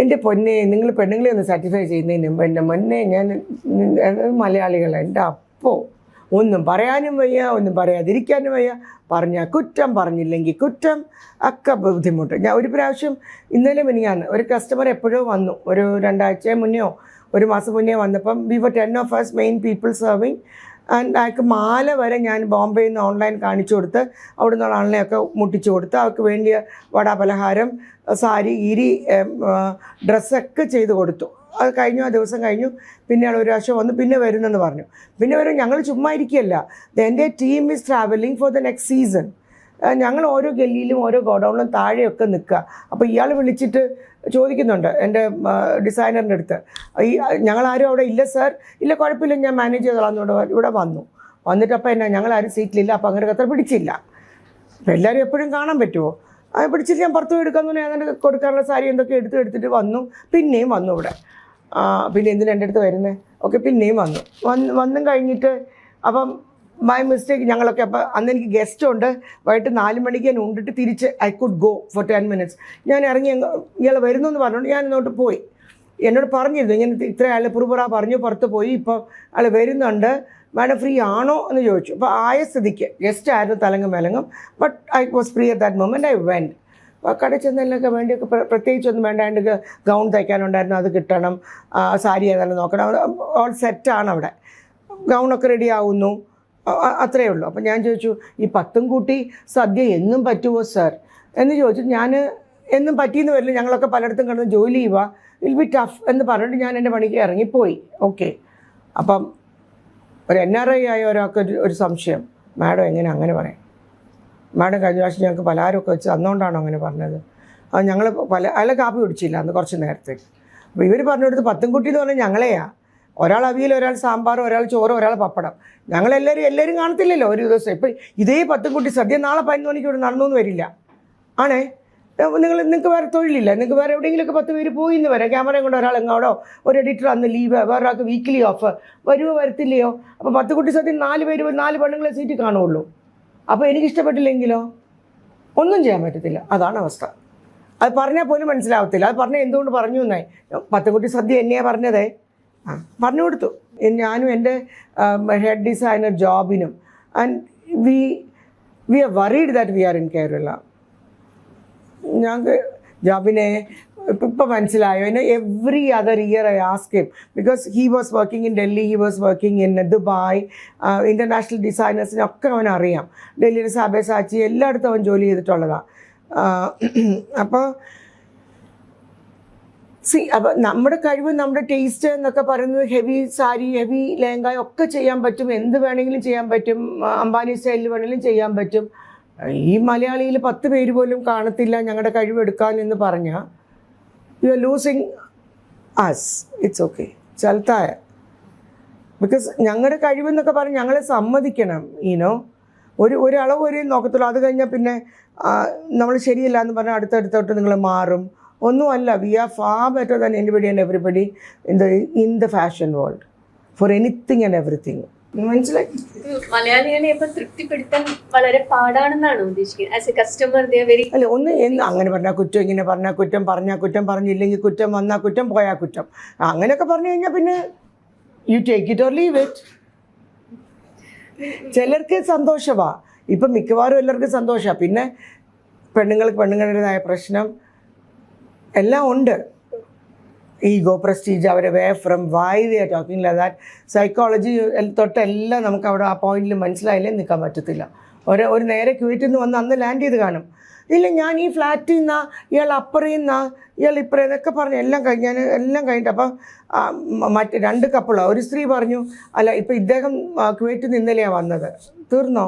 എൻ്റെ പൊന്നെ, നിങ്ങൾ പെണ്ണുങ്ങളെ ഒന്ന് സാറ്റിസ്ഫൈ ചെയ്യുന്നതിന് മുമ്പ് എൻ്റെ മുന്നേ ഞാൻ മലയാളികളെ എൻ്റെ അപ്പോൾ ഒന്നും പറയാനും വയ്യ, ഒന്നും പറയാതിരിക്കാനും വയ്യ. പറഞ്ഞാൽ കുറ്റം, പറഞ്ഞില്ലെങ്കിൽ കുറ്റം, ഒക്കെ ബുദ്ധിമുട്ട്. ഞാൻ ഒരു പ്രാവശ്യം ഇന്നലെ മിനിങ്ങാന്ന് ഒരു കസ്റ്റമർ എപ്പോഴോ വന്നു, ഒരു 2 ആഴ്ച മുന്നെയോ 1 മാസം മുന്നേ വന്നപ്പം we were 10 of us main people serving. And അയാൾക്ക് മാല വരെ ഞാൻ ബോംബെയിൽ നിന്ന് ഓൺലൈൻ കാണിച്ചു കൊടുത്ത് അവിടെ നിന്നുള്ള ആളിനെയൊക്കെ മുട്ടിച്ചു കൊടുത്ത് അവർക്ക് വേണ്ടിയ വടാപലഹാരം, സാരി, ഇരി, ഡ്രസ്സൊക്കെ ചെയ്ത് കൊടുത്തു. അത് കഴിഞ്ഞു, ആ ദിവസം കഴിഞ്ഞു. പിന്നെ ആൾ ഒരു പ്രാവശ്യം വന്നു, പിന്നെ വരുന്നെന്ന് പറഞ്ഞു. പിന്നെ വരും. ഞങ്ങൾ ചുമ്മാ ഇരിക്കുകയല്ല, എൻ്റെ team is travelling for the next season. ഞങ്ങൾ ഓരോ ഗല്ലിയിലും ഓരോ ഗോഡൗണിലും താഴെയൊക്കെ നിൽക്കുക. അപ്പോൾ ഇയാൾ വിളിച്ചിട്ട് ചോദിക്കുന്നുണ്ട് എൻ്റെ ഡിസൈനറിൻ്റെ അടുത്ത്, ഞങ്ങളാരും അവിടെ ഇല്ല സാർ. ഇല്ല, കുഴപ്പമില്ല, ഞാൻ മാനേജ് ചെയ്തോളാം. ഇവിടെ വന്നിട്ട് അപ്പോൾ എന്നാ ഞങ്ങളാരും സീറ്റിലില്ല, അപ്പോൾ അങ്ങനെ അത്ര പിടിച്ചില്ല. അപ്പോൾ എല്ലാവരും എപ്പോഴും കാണാൻ പറ്റുമോ? അത് പിടിച്ചിട്ട് ഞാൻ പുറത്ത് എടുക്കാമെന്ന് ഞാൻ അതിന് കൊടുക്കാനുള്ള സാരി എന്തൊക്കെ എടുത്തിട്ട് വന്നു. പിന്നെയും വന്നു ഇവിടെ. പിന്നെ എന്തിനാ എൻ്റെ അടുത്ത് വരുന്നത്? ഓക്കെ, പിന്നെയും വന്നും കഴിഞ്ഞിട്ട് അപ്പം ബൈ മിസ്റ്റേക്ക് ഞങ്ങളൊക്കെ, അപ്പോൾ അന്ന് എനിക്ക് ഗസ്റ്റ് ഉണ്ട്. വൈകിട്ട് 4 മണിക്ക് ഞാൻ ഉണ്ടിട്ട് തിരിച്ച് I could go for 10 minutes. ഞാൻ ഇറങ്ങി, ഇയാൾ വരുന്നു എന്ന് പറഞ്ഞുകൊണ്ട് ഞാൻ ഇങ്ങോട്ട് പോയി. എന്നോട് പറഞ്ഞിരുന്നു ഇങ്ങനെ ഇത്ര ആൾ പുറപുറ പറഞ്ഞു പുറത്ത് പോയി. ഇപ്പോൾ ആൾ വരുന്നുണ്ട്, മാഡം ഫ്രീ ആണോ എന്ന് ചോദിച്ചു. അപ്പോൾ ആയ സ്ഥിതിക്ക് ഗസ്റ്റ് ആയിരുന്നു തലങ്ങും മേലങ്ങും. But I was free at that moment. I went. കടയിൽ ചെന്നതിലൊക്കെ വേണ്ടിയൊക്കെ പ്രത്യേകിച്ചൊന്നും വേണ്ടാണ്ട് ഗൗൺ തയ്ക്കാനുണ്ടായിരുന്നു, അത് കിട്ടണം. സാരി ഏതായാലും നോക്കണം. ഓൾ സെറ്റാണ് അവിടെ. ഗൗണൊക്കെ റെഡി ആവുന്നു, അത്രയേ ഉള്ളൂ. അപ്പം ഞാൻ ചോദിച്ചു, ഈ 10 കൂട്ടി സദ്യ എന്നും പറ്റുമോ സാർ എന്ന് ചോദിച്ചു. ഞാൻ എന്നും പറ്റിയെന്ന് വരില്ല, ഞങ്ങളൊക്കെ പലയിടത്തും കിടന്ന് ജോലി ചെയ്യുക, വിൽ ബി ടഫ് എന്ന് പറഞ്ഞിട്ട് ഞാൻ എൻ്റെ പണിക്ക് ഇറങ്ങിപ്പോയി. ഓക്കെ. അപ്പം ഒരു NRI ആയ ഒരാൾക്ക് ഒരു സംശയം, മാഡം എങ്ങനെ അങ്ങനെ പറയാം? മാഡം കഴിഞ്ഞ പ്രാവശ്യം ഞങ്ങൾക്ക് പലഹാരമൊക്കെ വെച്ച് തന്നുകൊണ്ടാണോ അങ്ങനെ പറഞ്ഞത്? അത് ഞങ്ങൾ അയാളെ കാപ്പി കുടിച്ചില്ല അന്ന് കുറച്ച് നേരത്തേക്ക്. അപ്പോൾ ഇവർ പറഞ്ഞു കൊടുത്ത് 10 കൂട്ടി എന്ന് പറഞ്ഞാൽ ഞങ്ങളെയാ. ഒരാൾ അവിയൽ, ഒരാൾ സാമ്പാർ, ഒരാൾ ചോറ്, ഒരാൾ പപ്പടം. ഞങ്ങളെല്ലാവരും കാണത്തില്ലല്ലോ ഒരു ദിവസം. ഇപ്പം ഇതേ 10 കൂട്ടി സദ്യ നാളെ 11 മണിക്ക് ഇവിടെ നടന്നു എന്ന് വരില്ല. ആണേ, നിങ്ങൾക്ക് വേറെ തൊഴിലില്ല, നിങ്ങൾക്ക് വേറെ എവിടെയെങ്കിലുമൊക്കെ 10 പേര് പോയി എന്ന് വരാം. ക്യാമറയും കൊണ്ട് ഒരാൾ എങ്ങോടോ, ഒരു എഡിറ്റർ അന്ന് ലീവ്, വേറൊരാൾക്ക് വീക്കിലി ഓഫ്, വരുമോ വരത്തില്ലയോ? അപ്പോൾ 10 കൂട്ടി സദ്യ 4 പേര് 4 പെണ്ണുങ്ങളെ സീറ്റിൽ കാണുള്ളൂ. അപ്പോൾ എനിക്കിഷ്ടപ്പെട്ടില്ലെങ്കിലോ ഒന്നും ചെയ്യാൻ പറ്റത്തില്ല. അതാണ് അവസ്ഥ. അത് പറഞ്ഞാൽ പോലും മനസ്സിലാവത്തില്ല. അത് പറഞ്ഞാൽ എന്തുകൊണ്ട് പറഞ്ഞു എന്നായി. 10 കൂട്ടി സദ്യ എന്നെയാണ് പറഞ്ഞതേ. പറഞ്ഞു കൊടുത്തു. ഞാനും എൻ്റെ ഹെഡ് ഡിസൈനർ ജോബിനും. And we are worried that we are in Kerala. ഞങ്ങൾക്ക് ജോബിനെ ഇപ്പം മനസ്സിലായോ? Every other year I ask him, because he was working in Delhi, he was working in Dubai. International ഡിസൈനേഴ്സിനൊക്കെ അവനറിയാം. ഡൽഹിയിലെ സാബേസാച്ചി എല്ലായിടത്തും അവൻ ജോലി ചെയ്തിട്ടുള്ളതാണ്. അപ്പോൾ അപ്പോൾ നമ്മുടെ കഴിവ്, നമ്മുടെ ടേസ്റ്റ് എന്നൊക്കെ പറയുന്നത് ഹെവി സാരി, ഹെവി ലെഹങ്ക ഒക്കെ ചെയ്യാൻ പറ്റും. എന്ത് വേണമെങ്കിലും ചെയ്യാൻ പറ്റും. അംബാനി സ്റ്റൈലിൽ വേണമെങ്കിലും ചെയ്യാൻ പറ്റും. ഈ മലയാളിയിൽ 10 പേര് പോലും കാണത്തില്ല ഞങ്ങളുടെ കഴിവെടുക്കാൻ എന്ന് പറഞ്ഞാൽ you are losing us. It's okay, ചലത്തായ. ബിക്കോസ് ഞങ്ങളുടെ കഴിവെന്നൊക്കെ പറഞ്ഞ് ഞങ്ങളെ സമ്മതിക്കണം. ഈനോ ഒരു അളവ് വരെ നോക്കത്തുള്ളൂ. അത് കഴിഞ്ഞാൽ പിന്നെ നമ്മൾ ശരിയല്ല എന്ന് പറഞ്ഞാൽ അടുത്തടുത്തോട്ട് നിങ്ങൾ മാറും. ഒന്നുമല്ല. We are far better than anybody and everybody in the fashion world for anything and everything. മനസ്സിലായി? മലയാളികളെ ഇപ്പൊ തൃപ്തിപ്പെടുത്താൻ വളരെ പാടാണെന്നാണ് ഉദ്ദേശിക്കുന്നത്. ആസ് എ കസ്റ്റമർ അല്ല, അങ്ങനെ പറഞ്ഞാൽ കുറ്റം, ഇങ്ങനെ പറഞ്ഞാൽ കുറ്റം, പറഞ്ഞാൽ കുറ്റം, പറഞ്ഞില്ലെങ്കിൽ കുറ്റം, വന്നാൽ കുറ്റം, പോയാൽ കുറ്റം, അങ്ങനെയൊക്കെ പറഞ്ഞു കഴിഞ്ഞാൽ പിന്നെ you take it or leave it. ചിലർക്ക് സന്തോഷമാണ്. ഇപ്പം മിക്കവാറും എല്ലാവർക്കും സന്തോഷമാണ്. പിന്നെ പെണ്ണുങ്ങളുടേതായ പ്രശ്നം എല്ലാം ഉണ്ട്. ഈഗോ, പ്രസ്റ്റീജ്, അവരെ way from why they are talking like that. Psychology തൊട്ടെല്ലാം നമുക്ക് അവിടെ ആ പോയിന്റിൽ മനസ്സിലായില്ലേ നിൽക്കാൻ പറ്റത്തില്ല. ഒരു നേരെ ക്യൂറ്റിൽ നിന്ന് വന്ന് അന്ന് ലാൻഡ് ചെയ്ത് കാണും. ഇല്ല, ഞാൻ ഈ ഫ്ലാറ്റിൽ നിന്നാ, ഇയാൾ അപ്പുറയിൽ നിന്നാ, ഇയാൾ ഇപ്പുറം എന്നൊക്കെ പറഞ്ഞു എല്ലാം കഴിഞ്ഞിട്ട് അപ്പം മറ്റ് 2 കപ്പിളാണ്. ഒരു സ്ത്രീ പറഞ്ഞു, അല്ല ഇപ്പം ഇദ്ദേഹം ക്യൂറ്റിൽ നിന്ന് ഇന്നലെയാണ് വന്നത്. തീർന്നോ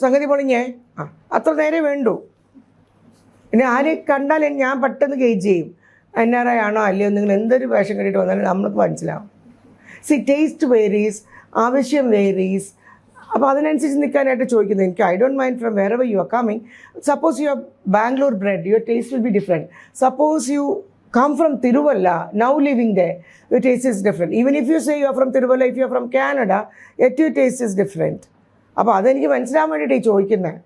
സംഗതി പൊളിഞ്ഞേ? അത്ര നേരെ വേണ്ടു. പിന്നെ ആരെ കണ്ടാൽ ഞാൻ പെട്ടെന്ന് ഗേജ് ചെയ്യും. NRI ആണോ അല്ലയോ, നിങ്ങൾ എന്തൊരു വേഷം കണ്ടിട്ട് വന്നാലും നമ്മൾക്ക് മനസ്സിലാവും. ടേസ്റ്റ് വേരീസ്, ആവശ്യം വേരീസ്. അപ്പോൾ അതിനനുസരിച്ച് നിൽക്കാനായിട്ട് ചോദിക്കുന്നത്. എനിക്ക് I don't mind from where ever you are coming. Suppose you are Bangalore bread, your taste will be different. Suppose you come from Tiruvalla, now living there, your taste is different. Even if you say you are from Tiruvalla, if you are from Canada, yet your taste is different. അപ്പോൾ അതെനിക്ക് മനസ്സിലാൻ വേണ്ടിയിട്ട് ചോദിക്കുന്നത്.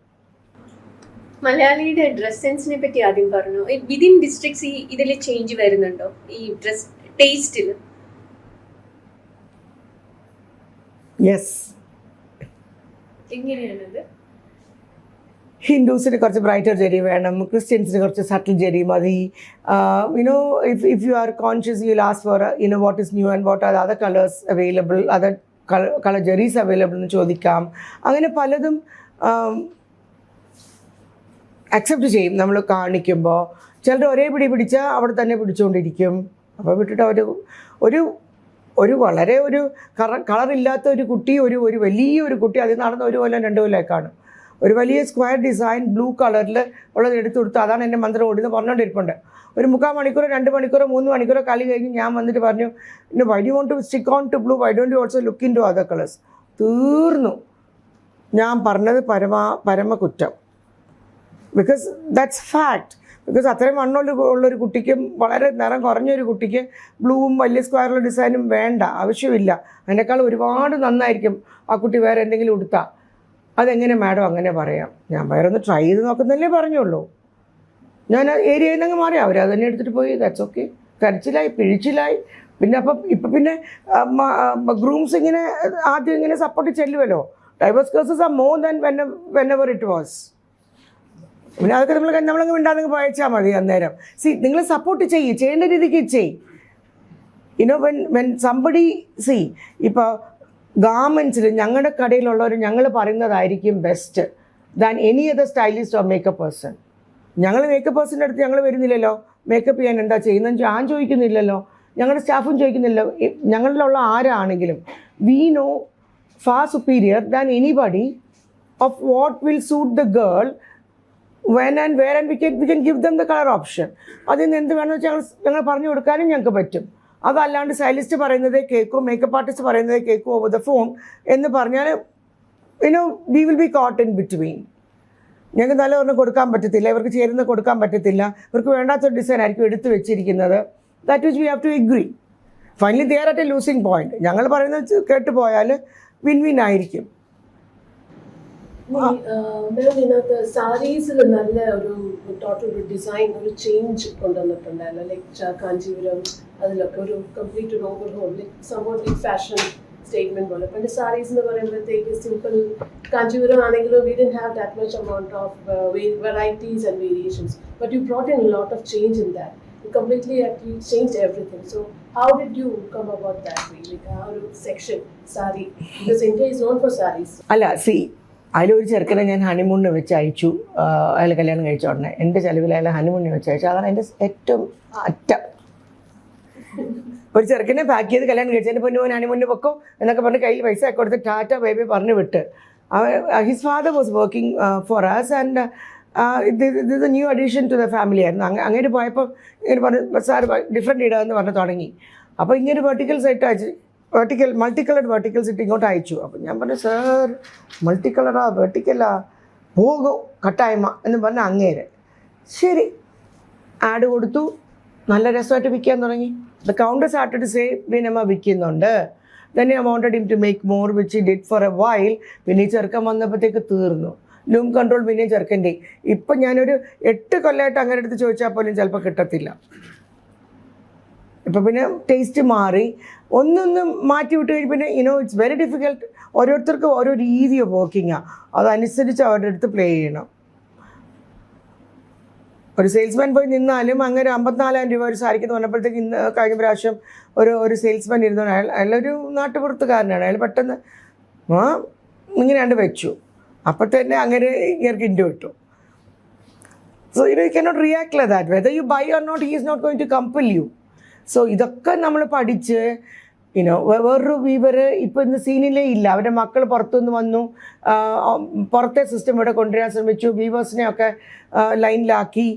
മലയാളിയുടെ dress സെൻസിനെ പറ്റി ആദ്യം പറഞ്ഞു. Within districts ഇതിൽ change വരുന്നുണ്ടോ ഈ ഡ്രസ് ടേസ്റ്റിൽ? യെസ്. എങ്ങനെയാണത്? ഹിന്ദുസിന് കുറച്ച് ബ്രൈറ്റർ ജെറി വേണം, ക്രിസ്ത്യൻസിന് കുറച്ച് സട്ടിൽ ജെറി മതി. You know if you are conscious you will ask for you know what is new and what are other colours available, other colour Jerry's available എന്ന് ചോദിക്കാം. അങ്ങനെ പലതും അക്സെപ്റ്റ് ചെയ്യും നമ്മൾ കാണിക്കുമ്പോൾ. ചിലർ ഒരേ പിടിച്ചാൽ അവിടെ തന്നെ പിടിച്ചുകൊണ്ടിരിക്കും. അപ്പോൾ വിട്ടിട്ട് അവർ ഒരു വളരെ ഒരു കളറില്ലാത്ത ഒരു കുട്ടി, ഒരു വലിയൊരു കുട്ടി അതിൽ നടന്ന 1 കൊല്ലം 2 കൊല്ലമൊക്കെ കാണും. ഒരു വലിയ സ്ക്വയർ ഡിസൈൻ ബ്ലൂ കളറിൽ ഉള്ളത് എടുത്തു കൊടുത്തു, അതാണ് എൻ്റെ മന്ത്രം ഓടിന്ന് പറഞ്ഞുകൊണ്ടിരിപ്പുണ്ട്. ഒരു 3/4 മണിക്കൂറോ 2 മണിക്കൂറോ 3 മണിക്കൂറോ കളി കഴിഞ്ഞ് ഞാൻ വന്നിട്ട് പറഞ്ഞു, why do want to stick on to blue, why don't you also look into other colours. തീർന്നു. ഞാൻ പറഞ്ഞത് പരമ കുറ്റം. Because that's fact. ബിക്കോസ് അത്രയും ഉള്ളൊരു കുട്ടിക്കും വളരെ നിറം കുറഞ്ഞൊരു കുട്ടിക്ക് ബ്ലൂവും വലിയ സ്ക്വയറുള്ള ഡിസൈനും വേണ്ട, ആവശ്യമില്ല. അതിനേക്കാൾ ഒരുപാട് നന്നായിരിക്കും ആ കുട്ടി വേറെ എന്തെങ്കിലും ഉടുത്താൽ. അതെങ്ങനെ മാഡം അങ്ങനെ പറയാം? ഞാൻ വേറെ ഒന്ന് ട്രൈ ചെയ്ത് നോക്കുന്നല്ലേ പറഞ്ഞുള്ളൂ. ഞാൻ ഏരിയയിൽ നിന്ന് മാറി, അവരത് തന്നെ എടുത്തിട്ട് പോയി. That's okay. കരച്ചിലായി, പിഴിച്ചിലായി. പിന്നെ ഇപ്പം പിന്നെ ഗ്രൂംസ് ഇങ്ങനെ ആദ്യം ഇങ്ങനെ സപ്പോർട്ട് ചെല്ലുമല്ലോ. Divorce cases are more than whenever it was. പിന്നെ അതൊക്കെ നമ്മളങ്ങ് മിണ്ടാതെ വായിച്ചാൽ മതി അന്നേരം. നിങ്ങൾ സപ്പോർട്ട് ചെയ്യേണ്ട രീതിക്ക് ചെയ്. യുനോ വെൻ സംബഡി ഇപ്പോൾ ഗാർമെൻറ്റ്സിൽ ഞങ്ങളുടെ കടയിലുള്ളവർ ഞങ്ങൾ പറയുന്നതായിരിക്കും best than any other stylist or makeup person. ഞങ്ങൾ മേക്കപ്പ് പേഴ്സൻ്റെ അടുത്ത് ഞങ്ങൾ വരുന്നില്ലല്ലോ, മേക്കപ്പ് ചെയ്യാൻ എന്താ ചെയ്യുന്നത് ഞാൻ ചോദിക്കുന്നില്ലല്ലോ, ഞങ്ങളുടെ സ്റ്റാഫും ചോദിക്കുന്നില്ല. ഞങ്ങളിലുള്ള ആരാണെങ്കിലും we know far superior than anybody of what will suit the girl when and where, and we can give them the color option. അതിൽ നിന്ന് എന്ത് വേണമെന്ന് വെച്ചാൽ ഞങ്ങൾ പറഞ്ഞു കൊടുക്കാനും ഞങ്ങൾക്ക് പറ്റും. അതല്ലാണ്ട് സ്റ്റൈലിസ്റ്റ് പറയുന്നതേ കേൾക്കൂ, മേക്കപ്പ് ആർട്ടിസ്റ്റ് പറയുന്നതേ കേൾക്കൂ ഓവർ ദ ഫോൺ എന്ന് പറഞ്ഞാൽ we will be coat in between. ഞങ്ങൾക്ക് നല്ല ഒരെണ്ണം കൊടുക്കാൻ പറ്റത്തില്ല, ഇവർക്ക് ചേരുന്ന കൊടുക്കാൻ പറ്റത്തില്ല, ഇവർക്ക് വേണ്ടാത്തൊരു ഡിസൈൻ ആയിരിക്കും എടുത്തു വെച്ചിരിക്കുന്നത്. That which we have to agree. Finally they are at a losing point. ഞങ്ങൾ പറയുന്നത് കേട്ട് പോയാൽ വിൻ ആയിരിക്കും. ഇതിനകത്ത് സാരീസിൽ നല്ല ഒരു ടോട്ടൽ ഡിസൈൻ ഒരു ചേഞ്ച് കൊണ്ടുവന്നിട്ടുണ്ടായിരുന്നു. ലൈക്ക് കാഞ്ചീപുരം അതിലൊക്കെ ഒരു കംപ്ലീറ്റ് ഒരു ഓവർഹോൾ, സംഭവം ലൈക്ക് ഫാഷൻ സ്റ്റേറ്റ്മെന്റ് പോലെ. പിന്നെ സാരീസ് എന്ന് പറയുമ്പോഴത്തേക്ക് സിമ്പിൾ കാഞ്ചീപുരം ആണെങ്കിലും we didn't have that much amount of varieties and variations, but you brought in a lot of change in that. You completely actually changed everything. So how did you come about that? Like how to section sari, because India is known for sarees. അല്ല അതിലൊരു ചെറുക്കനെ ഞാൻ ഹണിമൂണിന് വെച്ച് അയച്ചു. അയാൾ കല്യാണം കഴിച്ച ഉടനെ എൻ്റെ ചിലവിൽ അയാൾ ഹണിമൂണിന് വെച്ച് അയച്ചു. അതാണ് എൻ്റെ ഏറ്റവും അറ്റം. ഒരു ചെറുക്കനെ പാക്ക് ചെയ്ത് കല്യാണം കഴിച്ചതിൻ്റെ പൊന്നു പോകാൻ ഹണിമൂണിന് വെക്കും എന്നൊക്കെ പറഞ്ഞ് കയ്യിൽ പൈസ ഒക്കെ കൊടുത്ത് ടാറ്റ ബേബി പറഞ്ഞ് വിട്ട്. His father was working for us and ഇത് new addition to the family ആയിരുന്നു. അങ്ങനെ പോയപ്പോൾ ഇങ്ങനെ പറഞ്ഞ് സാർ ഡിഫറെൻറ്റ് ഇടാമെന്ന് പറഞ്ഞ് തുടങ്ങി. അപ്പോൾ ഇങ്ങനെ വെർട്ടിക്കൽസ് ആയിട്ട് അയച്ചു, മൾട്ടി കളർഡ് വെർട്ടിക്കൽസ് ഇട്ട് ഇങ്ങോട്ട് അയച്ചു. അപ്പം ഞാൻ പറഞ്ഞു സാർ മൾട്ടി കളറാ വെർട്ടിക്കലാ പോകും കട്ടായ്മ എന്ന് പറഞ്ഞ അങ്ങേര്. ശരി, ആഡ് കൊടുത്തു, നല്ല രസമായിട്ട് വിൽക്കാൻ തുടങ്ങി. The counter started to say വിനമ്മ വിൽക്കുന്നുണ്ട്. then I wanted him to make more, which he did for a while. പിന്നെ ഈ ചെറുക്കൻ വന്നപ്പോഴത്തേക്ക് തീർന്നു. ലൂം കൺട്രോൾ പിന്നെ ചെറുക്കൻ്റെ. ഇപ്പം ഞാനൊരു 8 കൊല്ലമായിട്ട് അങ്ങനെ എടുത്ത് ചോദിച്ചാൽ പോലും ചിലപ്പോൾ കിട്ടത്തില്ല. ഇപ്പം പിന്നെ ടേസ്റ്റ് മാറി, ഒന്നൊന്നും മാറ്റി വിട്ട് കഴിഞ്ഞ് പിന്നെ ഇറ്റ്സ് വെരി ഡിഫിക്കൽട്ട്. ഓരോരുത്തർക്കും ഓരോ രീതി ഓഫ് വർക്കിങ്ങാണ്, അതനുസരിച്ച് അവരുടെ അടുത്ത് പ്ലേ ചെയ്യണം. ഒരു സെയിൽസ്മാൻ പോയി നിന്നാലും അങ്ങനെ 54,000 രൂപ ഒരു സാരിക്കെന്ന് പറഞ്ഞപ്പോഴത്തേക്ക് ഇന്ന് കഴിഞ്ഞ പ്രാവശ്യം ഒരു സെയിൽസ്മാൻ ഇരുന്നു. അയാളൊരു നാട്ടുപുറത്തുകാരനാണ്. അയാൾ പെട്ടെന്ന് ഇങ്ങനെയാണ്ട് വെച്ചു. അപ്പോൾ തന്നെ അങ്ങനെ ഇങ്ങനെ ഇൻഡു വിട്ടു. So you cannot react like that. Whether you buy or not, he is not going to compel you. So ഇതൊക്കെ നമ്മൾ പഠിച്ച് വേറൊരു വീവർ ഇപ്പോൾ ഇന്ന് സീനിലേ ഇല്ല. അവരുടെ മക്കൾ പുറത്തുനിന്ന് വന്നു, പുറത്തെ സിസ്റ്റം ഇവിടെ കൊണ്ടുവരാൻ ശ്രമിച്ചു, വീവേഴ്സിനെയൊക്കെ ലൈനിലാക്കി,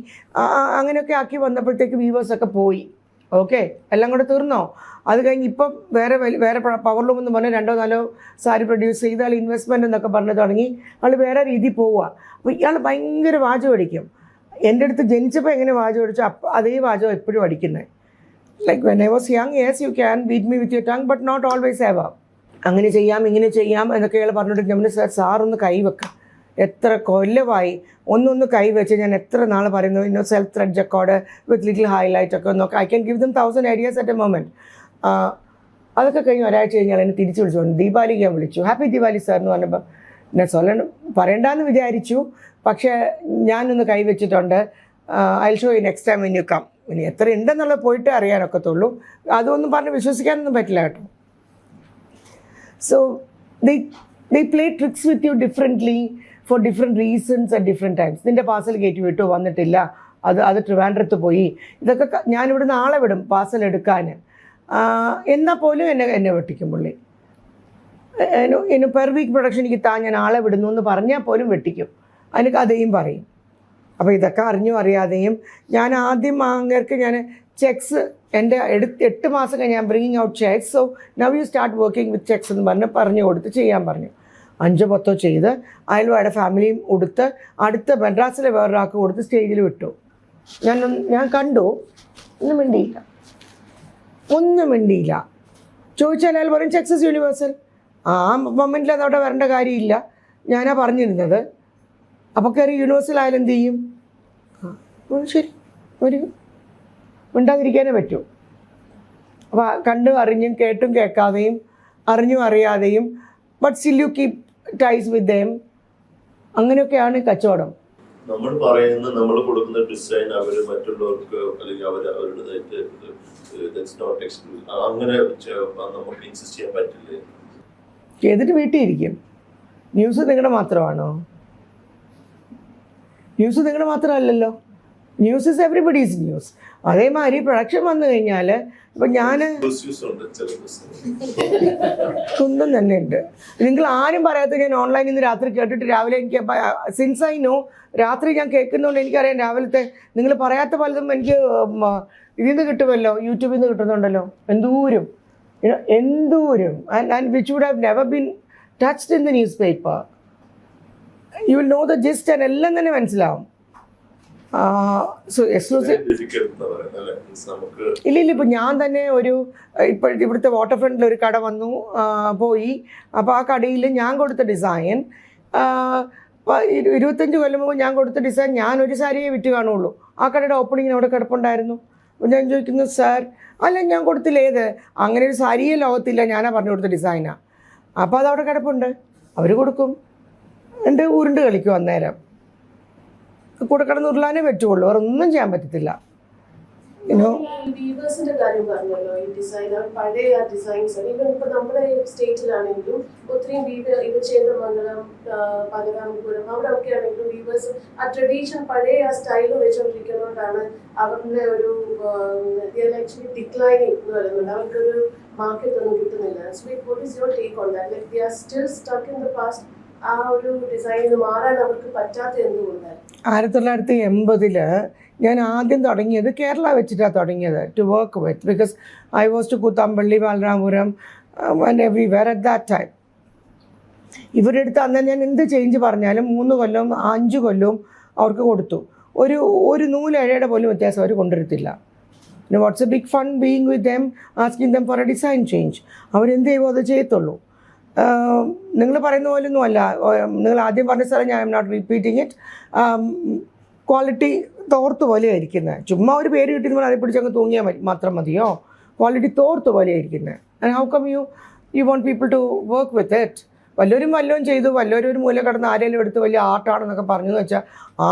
അങ്ങനെയൊക്കെ ആക്കി വന്നപ്പോഴത്തേക്ക് വീവേഴ്സൊക്കെ പോയി. ഓക്കെ, എല്ലാം കൂടെ തീർന്നോ? അത് കഴിഞ്ഞ് ഇപ്പം വേറെ പവർലൂം എന്ന് പറഞ്ഞാൽ 2-4 സാരി പ്രൊഡ്യൂസ് ചെയ്ത് ആൾ ഇൻവെസ്റ്റ്മെൻറ്റ് എന്നൊക്കെ പറഞ്ഞു തുടങ്ങി. ആൾ വേറെ രീതിയിൽ പോവുക. അപ്പോൾ ഇയാൾ ഭയങ്കര വാചകം അടിക്കും. എൻ്റെ അടുത്ത് ജനിച്ചപ്പോൾ എങ്ങനെ വാചകം അടിച്ചോ അതേ വാചകം എപ്പോഴും അടിക്കുന്നത്. Like when I was young, yes, you can beat me with your tongue, but not always ever. അങ്ങനെ ചെയ്യാം ഇങ്ങനെ ചെയ്യാം എന്നൊക്കെ അയാൾ പറഞ്ഞിട്ട് നമ്മൾ സാർ ഒന്ന് കൈ വെക്കാം, എത്ര കൊല്ലമായി ഒന്നൊന്ന് കൈവച്ച് ഞാൻ എത്ര നാൾ പറയുന്നു self thread jacquard with little highlight ഒക്കെ നോക്കാം. I can give them 1000 ideas at a moment. അതൊക്കെ കഴിഞ്ഞ് ഒരാഴ്ച കഴിഞ്ഞാൽ എന്നെ തിരിച്ച് വിളിച്ചു, ദീപാവലിക്ക് ഞാൻ വിളിച്ചു, ഹാപ്പി ദീപാവലി സാർ എന്ന് പറഞ്ഞപ്പോൾ ഞാൻ പറയണ്ടെന്ന് വിചാരിച്ചു. പക്ഷേ ഞാനൊന്ന് കൈവച്ചിട്ടുണ്ട്, I show you next time when you come. ഇനി എത്ര ഉണ്ടെന്നുള്ളത് പോയിട്ട് അറിയാനൊക്കത്തുള്ളൂ. അതൊന്നും പറഞ്ഞ് വിശ്വസിക്കാനൊന്നും പറ്റില്ല കേട്ടോ. So they play tricks with you differently for different reasons at different times. നിൻ്റെ പാർസൽ കയറ്റി വിട്ടു, വന്നിട്ടില്ല, അത് ട്രിവാൻഡ്രത്ത് പോയി, ഇതൊക്കെ ഞാനിവിടെ നാളെ വിടും പാർസൽ എടുക്കാൻ. എന്നാൽ പോലും എന്നെ വെട്ടിക്കും പുള്ളി. പെർ വീക്ക് പ്രൊഡക്ഷൻ എനിക്ക് ഞാൻ ആളെ വിടുന്നു എന്ന് പറഞ്ഞാൽ പോലും വെട്ടിക്കും. അതിന് കഥയും പറയും. അപ്പോൾ ഇതൊക്കെ അറിഞ്ഞും അറിയാതെയും ഞാൻ ആദ്യം അങ്ങേർക്ക് ഞാൻ ചെക്സ് എൻ്റെ 8 മാസം കഴിഞ്ഞ് ഞാൻ bringing out checks, so now you start working with checks എന്ന് പറഞ്ഞു കൊടുത്ത് ചെയ്യാൻ പറഞ്ഞു. 5-10 ചെയ്ത് അയൽവാടെ ഫാമിലിയും കൊടുത്ത് അടുത്ത മദ്രാസിലെ വേറൊരാൾക്ക് കൊടുത്ത് സ്റ്റേജിൽ വിട്ടു. ഞാൻ കണ്ടു, ഒന്നും മിണ്ടിയില്ല. ചോദിച്ചാൽ അയാൾ പറയും ചെക്സസ് യൂണിവേഴ്സൽ. ആ മൊമെൻറ്റിൽ അതവിടെ വരേണ്ട കാര്യമില്ല, ഞാനാ പറഞ്ഞിരുന്നത്. അപ്പോൾ കയറി യൂണിവേഴ്സൽ ആയാലും എന്ത് ചെയ്യും? ശരി, ഒരു മിണ്ടാതിരിക്കാനേ പറ്റൂ. അപ്പോൾ കണ്ടും അറിഞ്ഞും കേട്ടും കേൾക്കാതെയും അറിഞ്ഞും അറിയാതെയും but still you keep ties with them. അങ്ങനെയൊക്കെയാണ് കച്ചവടം. നമ്മൾ പറയുന്ന നമ്മൾ കൊടുക്കുന്ന ഡിസൈൻ അവർ മറ്റുള്ളവർക്ക് അല്ലെങ്കിൽ അവരുടേതായിട്ട് അങ്ങനെ നമുക്ക് ഇൻസിസ്റ്റ് ചെയ്യാൻ പറ്റില്ലേ? ചെയ്തിട്ട് വീട്ടിൽ ഇരിക്കും. ന്യൂസ് നിങ്ങളുടെ മാത്രമാണോ? ന്യൂസ് നിങ്ങളുടെ മാത്രമല്ലല്ലോ. News is everybody's news. അതേമാതിരി പ്രൊഡക്ഷൻ വന്നു കഴിഞ്ഞാൽ ഇപ്പം ഞാൻ കുന്തം തന്നെ ഉണ്ട്. നിങ്ങൾ ആരും പറയാത്ത ഞാൻ ഓൺലൈനിൽ നിന്ന് രാത്രി കേട്ടിട്ട് രാവിലെ എനിക്ക് സിൻസ് ഐ നോ രാത്രി ഞാൻ കേൾക്കുന്നതുകൊണ്ട് എനിക്കറിയാം രാവിലത്തെ നിങ്ങൾ പറയാത്ത പലതും എനിക്ക് ഇതിൽ നിന്ന് കിട്ടുമല്ലോ, യൂട്യൂബിൽ നിന്ന് കിട്ടുന്നുണ്ടല്ലോ. എന്തൂരും and which would have never been touched in the newspaper. You will know the gist and എല്ലാം തന്നെ മനസ്സിലാവും. സോ എക്സ്ക്ലൂസീവ് ഇല്ല. ഇപ്പം ഞാൻ തന്നെ ഇവിടുത്തെ വാട്ടർ ഫ്രണ്ടിൽ ഒരു കട വന്നു പോയി. അപ്പോൾ ആ കടയിൽ ഞാൻ കൊടുത്ത ഡിസൈൻ 25 കൊല്ലം മുമ്പ് ഞാൻ കൊടുത്ത ഡിസൈൻ ഞാനൊരു സാരിയെ വിറ്റ് കാണുള്ളൂ. ആ കടയുടെ ഓപ്പണിങ്ങിന് അവിടെ കിടപ്പുണ്ടായിരുന്നു. ഞാൻ ചോദിക്കുന്നു, സാർ അല്ല ഞാൻ കൊടുത്തില്ല. ഏത് അങ്ങനെ ഒരു സാരിയെ ലോകത്തില്ല, ഞാനാ പറഞ്ഞു കൊടുത്ത ഡിസൈനാണ്. അപ്പോൾ അതവിടെ കിടപ്പുണ്ട്, അവർ കൊടുക്കും. എൻ്റെ ഉരുണ്ട് കളിക്കും. അന്നേരം കൂടെ കിടന്ന് ഉരുളാനേ പറ്റുള്ളൂ, വേറെ ഒന്നും ചെയ്യാൻ പറ്റത്തില്ല. വീവേഴ്സിന്റെ കാര്യം പറഞ്ഞല്ലോ, ഈ ഡിസൈനർ പഴയ ഡിസൈൻസ് ഇപ്പൊ നമ്മുടെ സ്റ്റേറ്റിലാണെങ്കിലും ഒത്തിരി ഇപ്പൊ ചേന്ദമംഗലം, പലരാമപുരം അവിടെ ഒക്കെ ആണെങ്കിലും വീവേഴ്സ് ആ ട്രഡീഷൻ പഴയ ആ സ്റ്റൈല് വെച്ചുകൊണ്ടിരിക്കുന്നതുകൊണ്ടാണ് അവരുടെ ഒരു ആക്ച്വലി ഡിക്ലൈനിങ് എന്ന് പറയുന്നത്. അവർക്കൊരു മാർക്കറ്റ് ഒന്നും കിട്ടുന്നില്ല. So what is your take on that? Like they are still stuck in the past. ആ ഒരു ഡിസൈനിന് മാറാൻ അവർക്ക് പറ്റാത്ത എന്തുകൊണ്ടാണ്? 1980 ഞാൻ ആദ്യം തുടങ്ങിയത് കേരള വെച്ചിട്ടാണ് തുടങ്ങിയത് to work with, because I was to Kuthampully, Balaramapuram and everywhere at that time. ഇവരുടെ അടുത്ത് അന്ന് ഞാൻ എന്ത് ചേഞ്ച് പറഞ്ഞാലും 3 കൊല്ലവും 5 കൊല്ലവും അവർക്ക് കൊടുത്തു. ഒരു നൂലിഴയുടെ പോലും വ്യത്യാസം അവർ കൊണ്ടുവരത്തില്ല. പിന്നെ what's a big fun being with them, asking them for a design change. അവരെന്ത് ചെയ്യുമോ അത് ചെയ്യത്തുള്ളൂ. നിങ്ങൾ പറയുന്ന പോലൊന്നും അല്ല. നിങ്ങൾ ആദ്യം പറഞ്ഞ സ്ഥലം ഞാൻ നോട്ട് റിപ്പീറ്റിങ് ഇറ്റ്. ക്വാളിറ്റി തോർത്ത് പോലെയാണ് ഇരിക്കുന്നത്. ചുമ്മാ ഒരു പേര് കിട്ടുമ്പോൾ അതിൽ പിടിച്ചങ്ങ് തൂങ്ങിയാൽ മാത്രം മതിയോ? ക്വാളിറ്റി തോർത്ത് പോലെയാണ് ഇരിക്കുന്നത്. And how come you want people to work with it? വല്ലവരും ചെയ്തു, വല്ലവരും ഒരു മൂല കടന്ന് ആരെങ്കിലും എടുത്ത് വലിയ ആർട്ടാണെന്നൊക്കെ പറഞ്ഞെന്ന് വെച്ചാൽ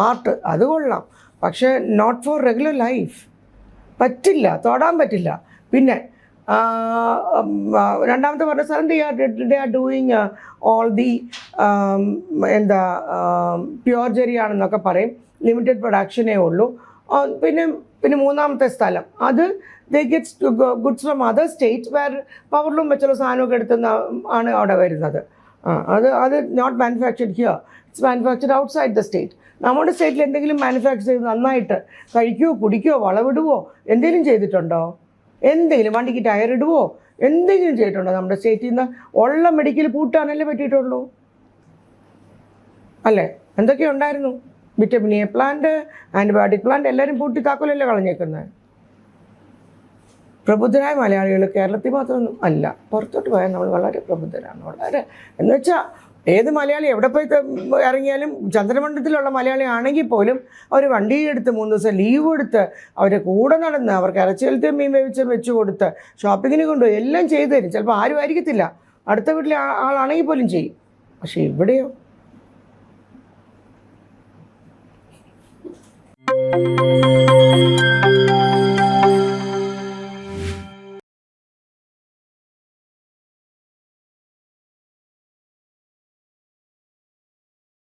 ആർട്ട് അത് കൊള്ളാം, പക്ഷേ നോട്ട് ഫോർ റെഗുലർ ലൈഫ്. പറ്റില്ല, തൊടാൻ പറ്റില്ല. പിന്നെ രണ്ടാമത്തെ പറഞ്ഞ സ്ഥലം they are doing all the pure zari ആണെന്നൊക്കെ പറയും. ലിമിറ്റഡ് പ്രൊഡക്ഷനേ ഉള്ളൂ. പിന്നെ മൂന്നാമത്തെ സ്ഥലം അത് they gets goods from other state where powerloom വെച്ചുള്ള സാധനമൊക്കെ എടുത്തുന്ന ആണ് അവിടെ വരുന്നത്. അത് not manufactured here, it's manufactured outside the state. നമ്മുടെ സ്റ്റേറ്റിൽ എന്തെങ്കിലും മാനുഫാക്ചർ ചെയ്ത് നന്നായിട്ട് കഴിക്കുകയോ കുടിക്കുകയോ വളവിടുവോ എന്തെങ്കിലും ചെയ്തിട്ടുണ്ടോ? എന്തെങ്കിലും വണ്ടിക്ക് ടയർ ഇടുവോ എന്തെങ്കിലും ചെയ്തിട്ടുണ്ടോ? നമ്മുടെ സ്റ്റേറ്റിൽ നിന്ന് ഉള്ള മെഡിക്കൽ പൂട്ടാനല്ലേ പറ്റിയിട്ടുള്ളൂ അല്ലേ? എന്തൊക്കെ ഉണ്ടായിരുന്നു? Vitamin A plant, antibiotic plant എല്ലാവരും പൂട്ടി താക്കോലല്ലേ കളഞ്ഞേക്കുന്നത്. പ്രബുദ്ധരായ മലയാളികൾ കേരളത്തിൽ മാത്രമൊന്നും അല്ല, പുറത്തോട്ട് പോയാൽ നമ്മൾ വളരെ പ്രബുദ്ധരാണ്. വളരെ എന്ന് വെച്ചാൽ ഏത് മലയാളി എവിടെ പോയി ഇറങ്ങിയാലും ചന്ദ്രമണ്ഡലത്തിലുള്ള മലയാളി ആണെങ്കിൽ പോലും അവർ വണ്ടി എടുത്ത് 3 ദിവസം ലീവ് എടുത്ത് അവരെ കൂടെ നടന്ന് അവർക്ക് ഇറച്ചിയിലത്തെ മീൻ വെച്ച് കൊടുത്ത് ഷോപ്പിങ്ങിന് കൊണ്ടുപോയി എല്ലാം ചെയ്തു തരും. ചിലപ്പോൾ ആരും ആയിരിക്കത്തില്ല, അടുത്ത വീട്ടിലെ ആളാണെങ്കിൽ പോലും ചെയ്യും. പക്ഷേ ഇവിടെയോ